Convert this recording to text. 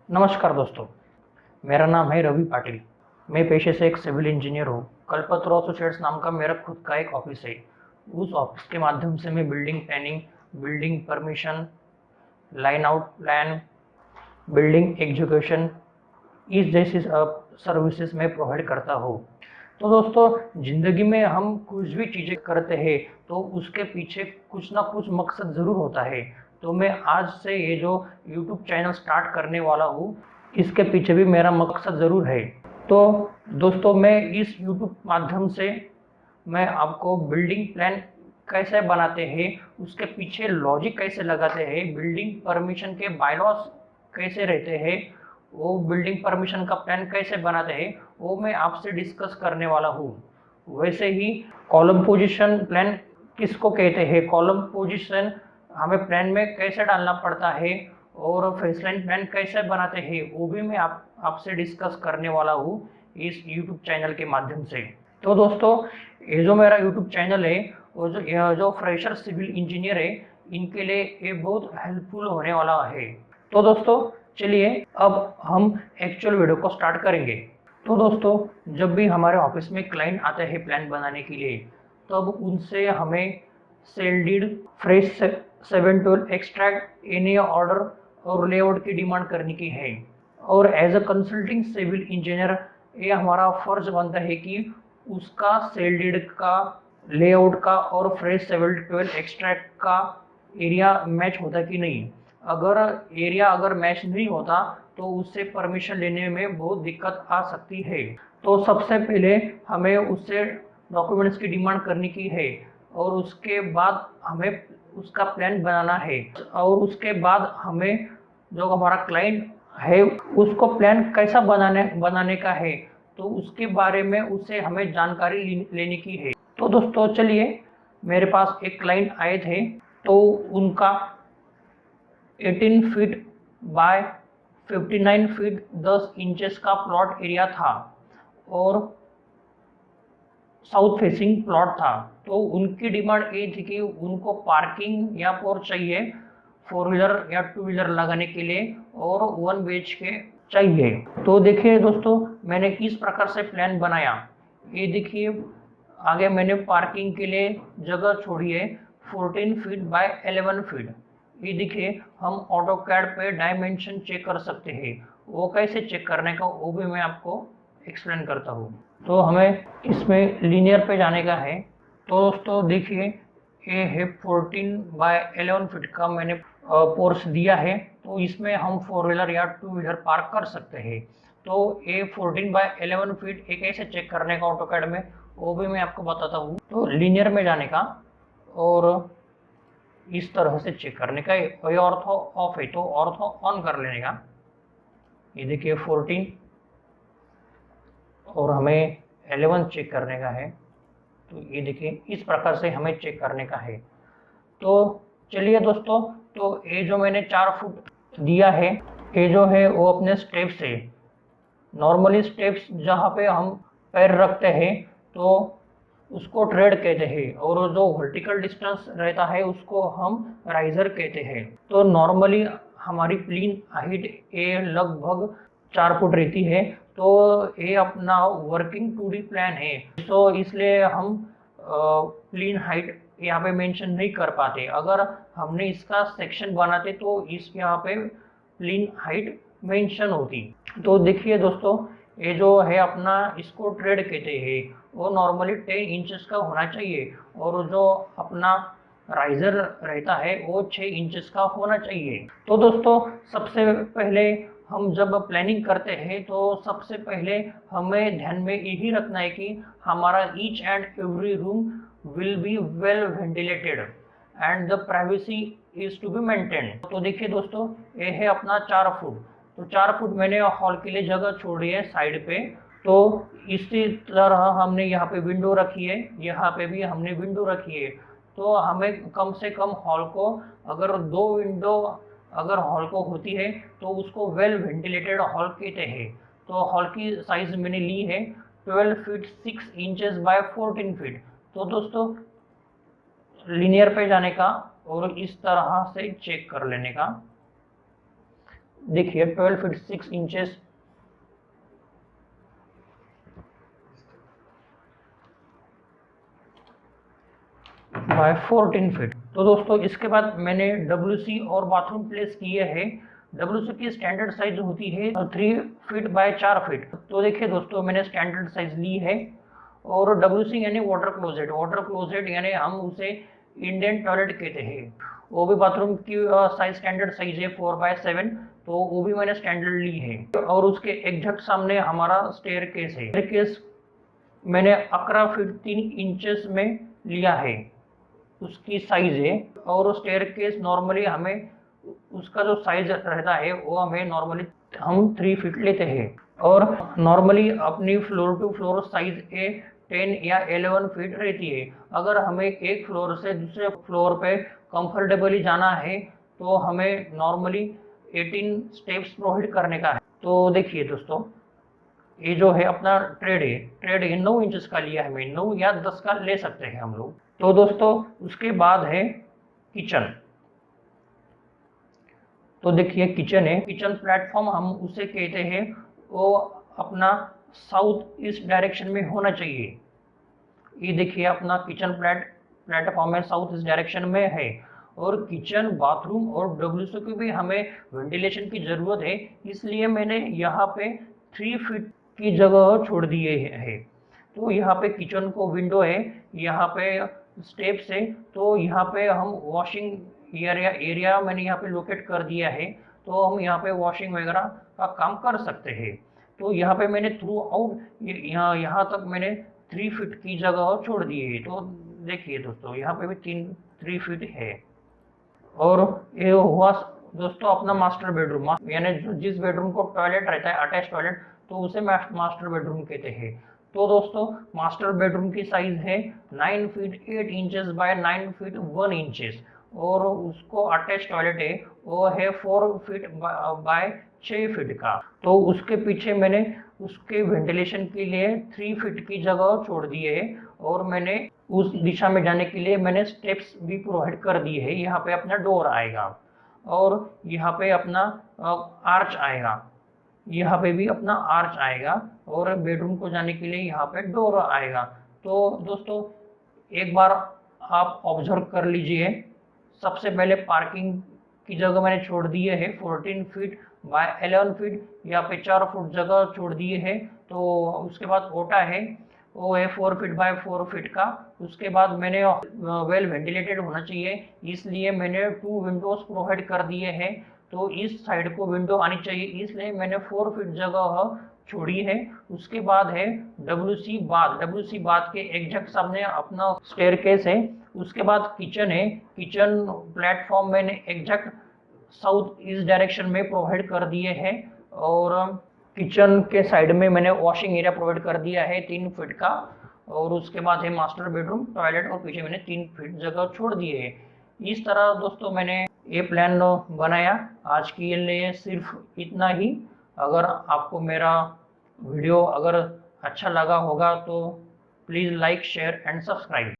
नमस्कार दोस्तों, मेरा नाम है रवि पाटिल। मैं पेशे से एक सिविल इंजीनियर हूँ। कल्पतरू एसोसिएट्स नाम का मेरा खुद का एक ऑफिस है। उस ऑफिस के माध्यम से मैं building planning, building permission, line out plan, building execution इस जैसी सर्विसेज मैं प्रोवाइड करता हूँ। तो दोस्तों, ज़िंदगी में हम कुछ भी चीज़ें करते हैं तो उसके पीछे कुछ ना कुछ मकसद ज़रूर होता है। तो मैं आज से ये जो यूट्यूब चैनल स्टार्ट करने वाला हूँ, इसके पीछे भी मेरा मकसद ज़रूर है। तो दोस्तों, मैं इस यूट्यूब माध्यम से मैं आपको बिल्डिंग प्लान कैसे बनाते हैं, उसके पीछे लॉजिक कैसे लगाते हैं, बिल्डिंग परमिशन के बायलॉज कैसे रहते हैं, वो बिल्डिंग परमिशन का प्लान कैसे बनाते हैं, वो मैं आपसे डिस्कस करने वाला हूँ। वैसे ही कॉलम पोजीशन प्लान किसको कहते हैं, कॉलम पोजीशन हमें प्लान में कैसे डालना पड़ता है और फेस लाइन प्लान कैसे बनाते हैं, वो भी मैं आपसे डिस्कस करने वाला हूँ इस यूट्यूब चैनल के माध्यम से। तो दोस्तों, ये जो मेरा यूट्यूब चैनल है, वो जो फ्रेशर सिविल इंजीनियर है, इनके लिए ये बहुत हेल्पफुल होने वाला है। तो दोस्तों, चलिए अब हम एक्चुअल वीडियो को स्टार्ट करेंगे। तो दोस्तों, जब भी हमारे ऑफिस में क्लाइंट आते हैं प्लान बनाने के लिए, तब उनसे हमें sale deed, fresh 712 extract, NA order और लेआउट की डिमांड करने की है। और as a consulting civil engineer ये हमारा फर्ज बनता है कि उसका सेल डीड का, लेआउट का और फ्रेश 712 एक्सट्रैक्ट का एरिया मैच होता कि नहीं। अगर एरिया मैच नहीं होता तो उससे परमिशन लेने में बहुत दिक्कत आ सकती है। तो सबसे पहले हमें उससे डॉक्यूमेंट्स की डिमांड करने की है और उसके बाद हमें उसका प्लान बनाना है। और उसके बाद हमें जो हमारा क्लाइंट है उसको प्लान कैसा बनाने का है, तो उसके बारे में उससे हमें जानकारी लेने की है। तो दोस्तों, चलिए, मेरे पास एक क्लाइंट आए थे। तो उनका 18 फीट बाय 59 फीट 10 इंचेस का प्लॉट एरिया था और साउथ फेसिंग प्लॉट था। तो उनकी डिमांड ये थी कि उनको पार्किंग या पर चाहिए, 4 व्हीलर या 2 व्हीलर लगाने के लिए, और 1 BHK चाहिए। तो देखिए दोस्तों, मैंने इस प्रकार से प्लान बनाया। ये देखिए, आगे मैंने पार्किंग के लिए जगह छोड़ी है 14 फीट बाय 11 फीट। ये देखिए, हम ऑटो कैड पे डायमेंशन चेक कर सकते हैं। वो कैसे चेक करने का वो भी मैं आपको एक्सप्लेन करता हूँ। तो हमें इसमें लीनियर पे जाने का है। तो दोस्तों देखिए, ये है 14 बाय 11 फीट का मैंने पोर्स दिया है। तो इसमें हम 4 व्हीलर या 2 व्हीलर पार्क कर सकते हैं। तो ये 14 बाय 11 फीट एक ऐसे चेक करने का ऑटो कैड में, वो भी मैं आपको बताता हूँ। तो लीनियर में जाने का और इस तरह से चेक करने का। ये ऑर्थो ऑफ है तो ऑर्थो ऑन कर लेने का। ये देखिए 14 और हमें 11 चेक करने का है। तो ये देखिए, इस प्रकार से हमें चेक करने का है। तो चलिए दोस्तों, तो ये जो मैंने 4 फुट दिया है, ये जो है वो अपने स्टेप्स है। नॉर्मली स्टेप्स जहाँ पे हम पैर रखते हैं तो उसको ट्रेड कहते हैं, और जो वर्टिकल डिस्टेंस रहता है उसको हम राइजर कहते हैं। तो नॉर्मली हमारी प्लीन हाइट ये लगभग 4 फुट रहती है। तो ये अपना वर्किंग 2D प्लान है, तो इसलिए हम प्लीन हाइट यहाँ पे मेंशन नहीं कर पाते। अगर हमने इसका सेक्शन बनाते तो इस यहाँ पे प्लीन हाइट मेंशन होती। तो देखिए दोस्तों, ये जो है अपना, इसको ट्रेड कहते हैं। वो नॉर्मली 10 इंचेस का होना चाहिए, और जो अपना राइजर रहता है वो 6 इंचेस का होना चाहिए। तो दोस्तों, सबसे पहले हम जब प्लानिंग करते हैं तो सबसे पहले हमें ध्यान में यही रखना है कि हमारा each and every room will be well ventilated and the privacy is to be maintain. तो देखिए दोस्तों, ये है अपना 4 फुट। तो 4 फुट मैंने हॉल के लिए जगह छोड़ी है साइड पे। तो इसी तरह हमने यहाँ पे विंडो रखी है, यहाँ पे भी हमने विंडो रखी है। तो हमें कम से कम हॉल को, अगर 2 विंडो अगर हॉल को होती है तो उसको वेल वेंटिलेटेड हॉल कहते हैं। तो हॉल की साइज मैंने ली है 12 फीट 6 इंचेस बाय 14 फीट। तो दोस्तों, लीनियर पे जाने का और इस तरह से चेक कर लेने का। देखिए 12 फीट 6 इंचेस बाय 14 फीट। तो दोस्तों इसके बाद मैंने WC और बाथरूम प्लेस किए हैं। WC की स्टैंडर्ड साइज होती है 3 फीट बाय 4 फीट। तो देखिए दोस्तों मैंने स्टैंडर्ड साइज ली है। और WC यानी वाटर क्लोजेट, वाटर क्लोजेट यानी हम उसे इंडियन टॉयलेट कहते हैं। वो भी बाथरूम की साइज स्टैंडर्ड साइज है 4/7, तो वो भी मैंने स्टैंडर्ड ली है। और उसके एग्जैक्ट सामने हमारा स्टेयर केस है। स्टेयर केस मैंने 11 फीट 3 इंचेस में लिया है, उसकी साइज है। और स्टेयर केस नॉर्मली हमें उसका जो साइज रहता है वो हमें नॉर्मली हम 3 फीट लेते हैं। और नॉर्मली अपनी फ्लोर टू फ्लोर साइज 10 या 11 फीट रहती है। अगर हमें एक फ्लोर से दूसरे फ्लोर पे कंफर्टेबली जाना है तो हमें नॉर्मली 18 स्टेप्स प्रोवाइड करने का है। तो देखिए दोस्तों ये जो है अपना ट्रेड है 9 इंचेस का लिया है, हमें 9 या 10 का ले सकते हैं हम लोग। तो दोस्तों उसके बाद है किचन। तो देखिए किचन है, किचन प्लेटफॉर्म हम उसे कहते हैं, वो अपना साउथ ईस्ट डायरेक्शन में होना चाहिए। ये देखिए अपना किचन प्लेटफॉर्म है, साउथ ईस्ट डायरेक्शन में है। और किचन बाथरूम और WC की भी हमें वेंटिलेशन की जरूरत है, इसलिए मैंने यहाँ पे 3 फीट की जगह छोड़ दिए है। तो यहाँ पे किचन को विंडो है, यहाँ पे स्टेप्स है, तो यहाँ पे हम वॉशिंग एरिया मैंने यहाँ पे लोकेट कर दिया है। तो हम यहाँ पे वॉशिंग वगैरह का काम कर सकते हैं। तो यहाँ पे मैंने थ्रू आउट यहाँ तक मैंने 3 फीट की जगह छोड़ दी है। तो देखिए दोस्तों यहाँ पे भी 3 फीट है। और ये हुआ दोस्तों अपना मास्टर बेडरूम, यानी जिस बेडरूम को टॉयलेट रहता है अटैच टॉयलेट, तो उसे मास्टर बेडरूम कहते हैं। तो दोस्तों मास्टर बेडरूम की साइज है 9 feet 8 inches bye 9 feet 1 inches. और उसको अटैच टॉयलेट है वो है 4 फीट बाय 6 फीट का। तो उसके पीछे मैंने उसके वेंटिलेशन के लिए 3 फीट की जगह छोड़ दी है। और मैंने उस दिशा में जाने के लिए मैंने स्टेप्स भी प्रोवाइड कर दिए है। यहाँ पे अपना डोर आएगा और यहाँ पे अपना आर्च आएगा, यहाँ पे भी अपना आर्च आएगा और बेडरूम को जाने के लिए यहाँ पे डोर आएगा। तो दोस्तों एक बार आप ऑब्जर्व कर लीजिए। सबसे पहले पार्किंग की जगह मैंने छोड़ दिए है 14 फीट बाय 11 फीट, यहाँ पे 4 फुट जगह छोड़ दिए है। तो उसके बाद ओटा है वो है 4 फीट बाय 4 फीट का। उसके बाद मैंने वेल वेंटिलेटेड होना चाहिए, इसलिए मैंने 2 विंडोज प्रोवाइड कर दिए हैं। तो इस साइड को विंडो आनी चाहिए, इसलिए मैंने 4 फीट जगह छोड़ी है। उसके बाद है WC बाथ के एग्जैक्ट सामने अपना स्टेयरकेस है। उसके बाद किचन है, किचन प्लेटफॉर्म मैंने एग्जैक्ट साउथ ईस्ट डायरेक्शन में प्रोवाइड कर दिए हैं। और किचन के साइड में मैंने वॉशिंग एरिया प्रोवाइड कर दिया है 3 फीट का। और उसके बाद है मास्टर बेडरूम टॉयलेट और पीछे मैंने 3 फीट जगह छोड़ दिए है। इस तरह दोस्तों मैंने ये प्लान बनाया। आज के लिए सिर्फ इतना ही। अगर आपको मेरा वीडियो अगर अच्छा लगा होगा तो please like share and subscribe.